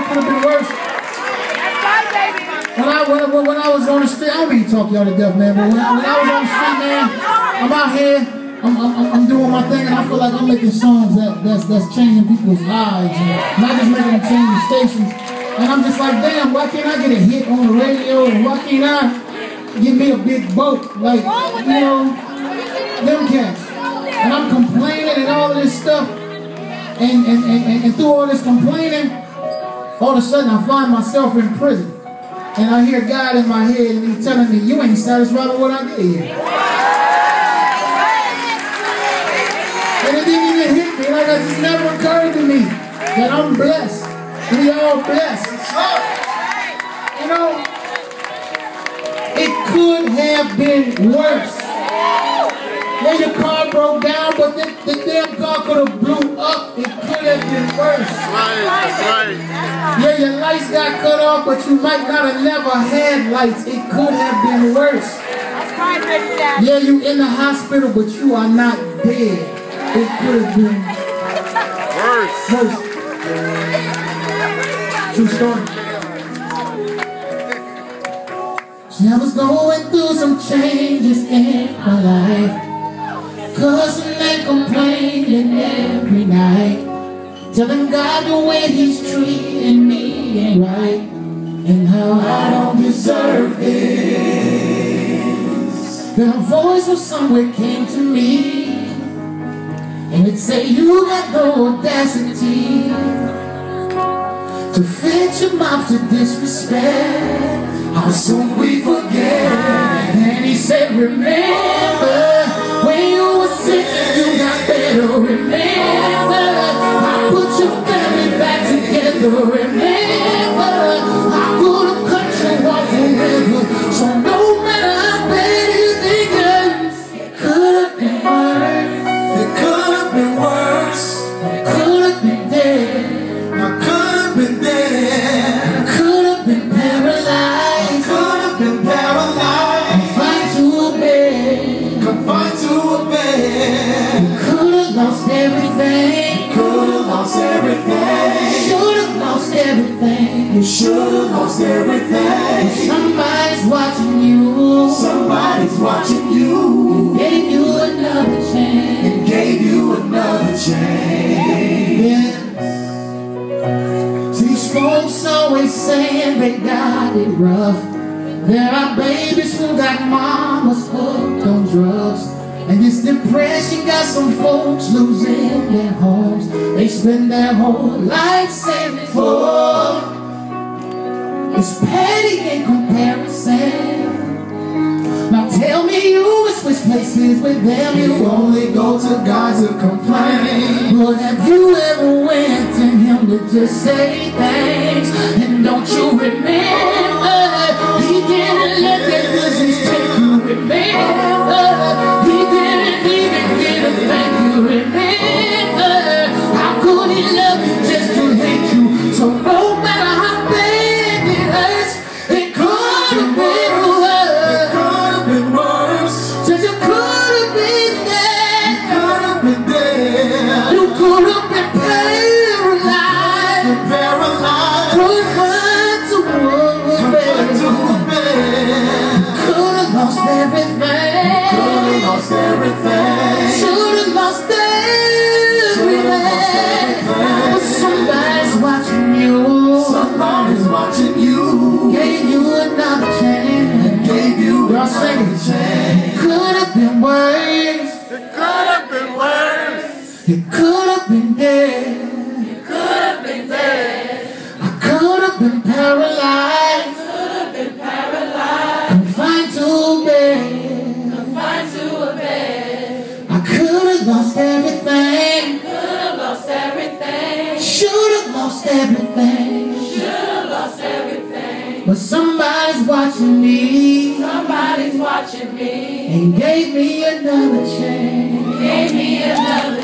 could have been worse. When I was on the street, I don't mean to talk y'all to death, man, but when I was on the street, man, I'm out here, I'm doing my thing, and I feel like I'm making songs that's changing people's lives, and not just making them change the stations. And I'm just like, damn, why can't I get a hit on the radio, and why can't I get me a big boat, like, you know, them cats. And I'm complaining and all of this stuff, and through all this complaining, all of a sudden I find myself in prison. And I hear God in my head, and he's telling me, you ain't satisfied with what I did here. And it didn't even hit me, like it just never occurred to me that I'm blessed. We all blessed. You know, it could have been worse. Yeah, your car broke down, but the damn car could have blew up. It could have been worse. That's right. Yeah, your lights got cut off, but you might not have never had lights. It could have been worse. Yeah, you in the hospital, but you are not dead. It could have been worse. True story. See, I was going through some changes in my life, cussing and complaining every night, telling God the way he's treating me ain't right, and how I don't deserve this. Then a voice from somewhere came to me, and it said, you got the audacity to fit your mouth to disrespect. How soon we forget. And he said, remember when you were sick and you got better. Remember I put your family back together. Remember I could have cut you off forever. So no matter how bad you think it could have been worse. It could have been worse. It could have been dead. I could have been dead. I could have been paralyzed. You should have lost everything. Somebody's watching you. Somebody's watching you. And gave you another chance. And gave you another chance. Yes. These folks always saying they got it rough. There are babies who got mamas hooked on drugs. And this depression got some folks losing their homes. They spend their whole life saving for. It's petty in comparison. Now tell me you would switch places with them. You only go to God to complain. But have you ever went to him to just say thanks? And don't you remember, he didn't let that business take you. Remember, he didn't even get a thank you. Remember, how could he love you just to hate you? So no matter how it could have been dead. It could have been dead. I could have been paralyzed. Could have been paralyzed. Confined to a bed. Confined to a bed. I could have lost everything. Could have lost everything. Should have lost everything. Should have lost everything. But somebody's watching me. Somebody's watching me. And gave me another chance. Gave me another